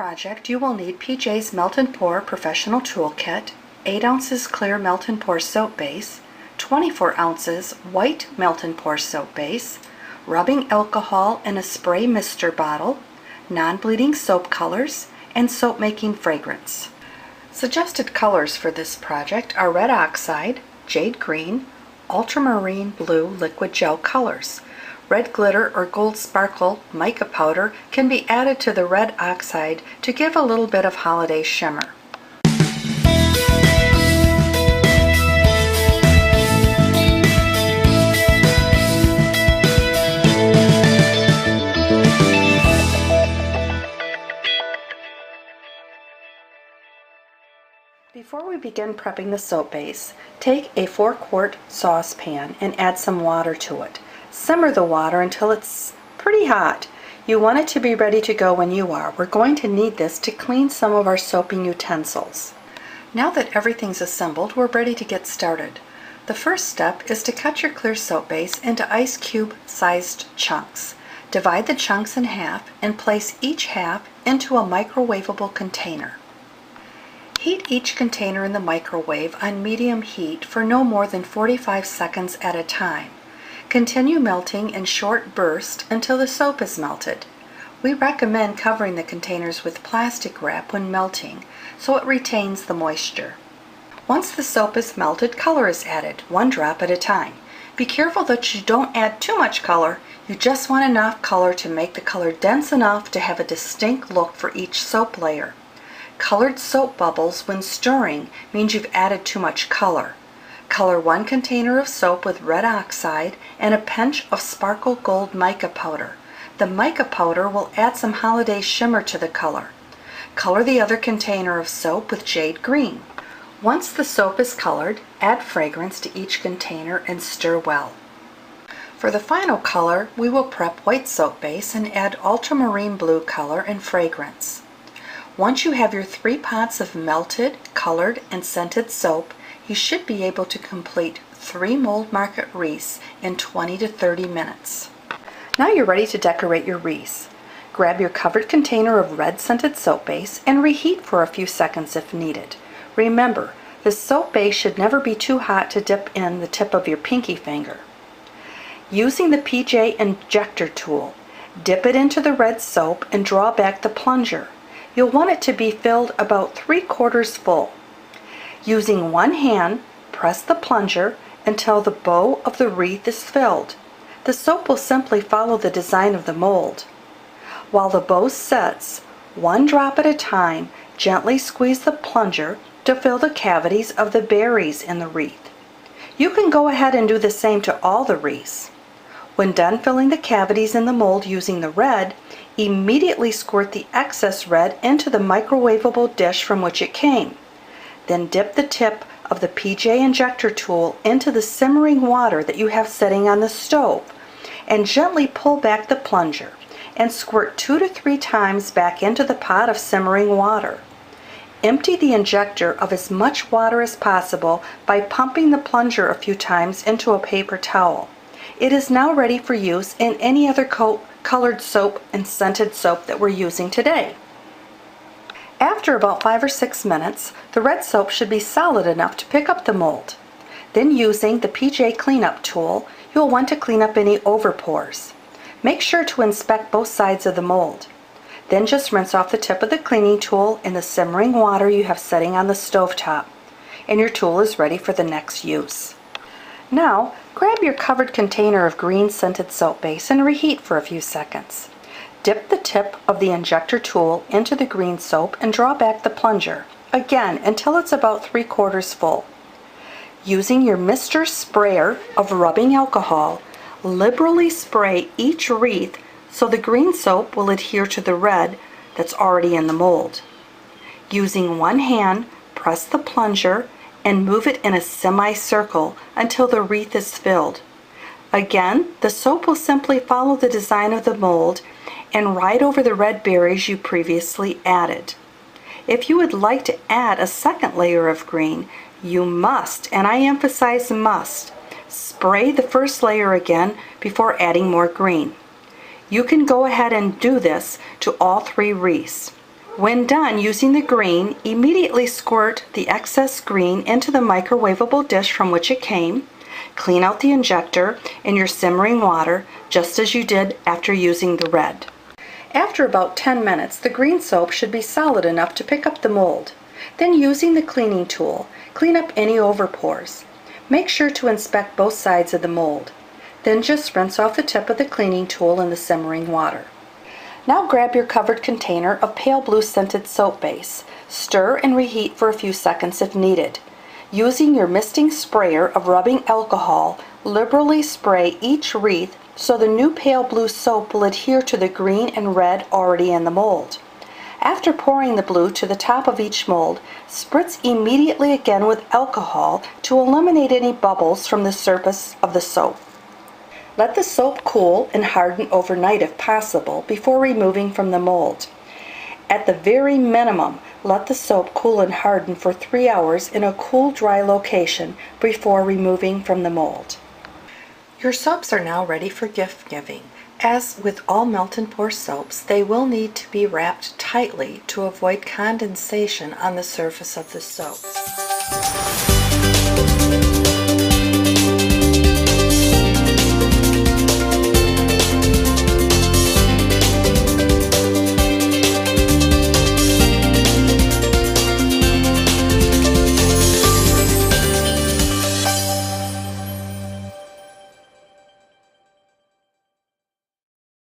project, you will need PJ's Melt and Pour Professional Toolkit, 8 ounces clear Melt and Pour soap base, 24 ounces white Melt and Pour soap base, rubbing alcohol in a spray mister bottle, non-bleeding soap colors, and soap making fragrance. Suggested colors for this project are red oxide, jade green, ultramarine blue liquid gel colors. Red glitter or gold sparkle mica powder can be added to the red oxide to give a little bit of holiday shimmer. Before we begin prepping the soap base, take a 4-quart saucepan and add some water to it. Simmer the water until it's pretty hot. You want it to be ready to go when you are. We're going to need this to clean some of our soaping utensils. Now that everything's assembled, we're ready to get started. The first step is to cut your clear soap base into ice cube sized chunks. Divide the chunks in half and place each half into a microwavable container. Heat each container in the microwave on medium heat for no more than 45 seconds at a time. Continue melting in short bursts until the soap is melted. We recommend covering the containers with plastic wrap when melting so it retains the moisture. Once the soap is melted, color is added, 1 drop at a time. Be careful that you don't add too much color. You just want enough color to make the color dense enough to have a distinct look for each soap layer. Colored soap bubbles when stirring means you've added too much color. Color 1 container of soap with red oxide and a pinch of sparkle gold mica powder. The mica powder will add some holiday shimmer to the color. Color the other container of soap with jade green. Once the soap is colored, add fragrance to each container and stir well. For the final color, we will prep white soap base and add ultramarine blue color and fragrance. Once you have your 3 pots of melted, colored, and scented soap, you should be able to complete 3 mold market wreaths in 20 to 30 minutes. Now you're ready to decorate your wreaths. Grab your covered container of red scented soap base and reheat for a few seconds if needed. Remember, the soap base should never be too hot to dip in the tip of your pinky finger. Using the PJ injector tool, dip it into the red soap and draw back the plunger. You'll want it to be filled about 3/4 full. Using one hand, press the plunger until the bow of the wreath is filled. The soap will simply follow the design of the mold. While the bow sets, 1 drop at a time, gently squeeze the plunger to fill the cavities of the berries in the wreath. You can go ahead and do the same to all the wreaths. When done filling the cavities in the mold using the red, immediately squirt the excess red into the microwavable dish from which it came. Then dip the tip of the PJ injector tool into the simmering water that you have setting on the stove and gently pull back the plunger and squirt 2 to 3 times back into the pot of simmering water. Empty the injector of as much water as possible by pumping the plunger a few times into a paper towel. It is now ready for use in any other colored soap and scented soap that we're using today. After about 5 or 6 minutes, the red soap should be solid enough to pick up the mold. Then using the PJ cleanup tool, you'll want to clean up any overpours. Make sure to inspect both sides of the mold. Then just rinse off the tip of the cleaning tool in the simmering water you have setting on the stove top, and your tool is ready for the next use. Now, grab your covered container of green scented soap base and reheat for a few seconds. Dip the tip of the injector tool into the green soap and draw back the plunger, again until it's about 3/4 full. Using your mister sprayer of rubbing alcohol, liberally spray each wreath so the green soap will adhere to the red that's already in the mold. Using one hand, press the plunger and move it in a semicircle until the wreath is filled. Again, the soap will simply follow the design of the mold and ride over the red berries you previously added. If you would like to add a second layer of green, you must, and I emphasize must, spray the first layer again before adding more green. You can go ahead and do this to all 3 wreaths. When done using the green, immediately squirt the excess green into the microwavable dish from which it came. Clean out the injector in your simmering water just as you did after using the red. After about 10 minutes, the green soap should be solid enough to pick up the mold. Then using the cleaning tool, clean up any overpores. Make sure to inspect both sides of the mold. Then just rinse off the tip of the cleaning tool in the simmering water. Now grab your covered container of pale blue scented soap base. Stir and reheat for a few seconds if needed. Using your misting sprayer of rubbing alcohol, liberally spray each wreath so the new pale blue soap will adhere to the green and red already in the mold. After pouring the blue to the top of each mold, spritz immediately again with alcohol to eliminate any bubbles from the surface of the soap. Let the soap cool and harden overnight if possible before removing from the mold. At the very minimum, let the soap cool and harden for 3 hours in a cool, dry location before removing from the mold. Your soaps are now ready for gift giving. As with all melt and pour soaps, they will need to be wrapped tightly to avoid condensation on the surface of the soap.